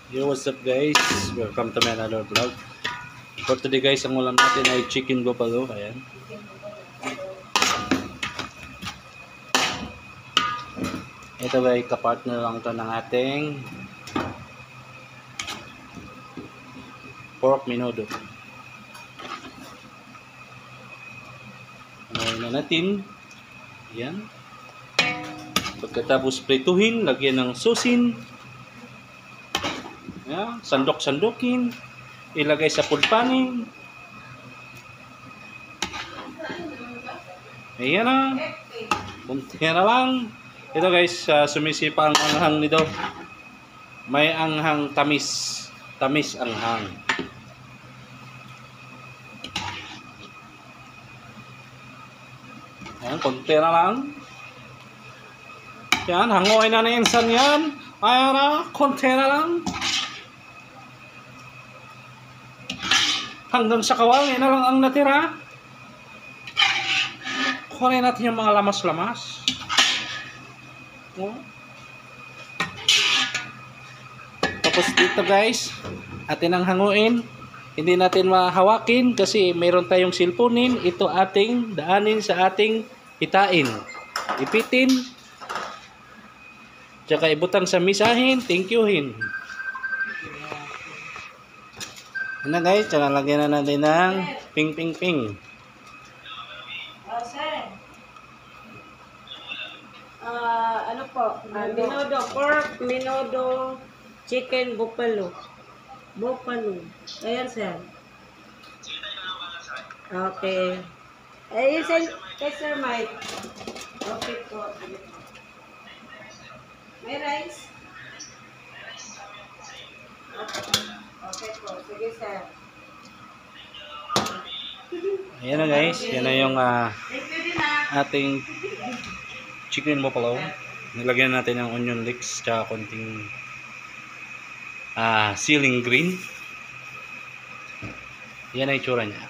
Yo, what's up guys? Welcome to my another vlog. For today guys, ang ulam natin ay chicken buffalo. Ayan. Ito ay kapartner lang ito ng ating pork menudo. Ngayon na natin. Ayan. Pagkatapos prituhin, lagyan ng susin. Ayan. Sandok-sandokin. Ilagay sa pulpanin. Ayan na. Kunti na lang. Ito guys, sumisipa ang anghang nito. May anghang tamis. Tamis anghang. Ayan, konti na lang. Yan, hangoy na na insan yan. Ayan na, konti na lang. Hanggang sa kawali na lang ang natira. Kunin natin yung mga lamas-lamas. Oh. Tapos dito guys, atin ang hanguin. Hindi natin mahawakin kasi mayroon tayong silponin. Ito ating daanin sa ating hitain. Ipitin. Tsaka ibutang sa misahin. Thank youhin. Ano guys, tsaka lagyan na natin ng ping. Sir. Ano po? Menudo pork, menudo chicken buffalo. Buffalo. Ayan, sir. Okay. Ayun, sir. Kay Sir Mike. Okay po. May rice? Okay po. Sige, sir. Ayan na guys, yan na yung Thank you din na. ating chicken buffalo. Nilagyan natin ng onion leeks tsaka konting ceiling green. Yan ang itsura niya.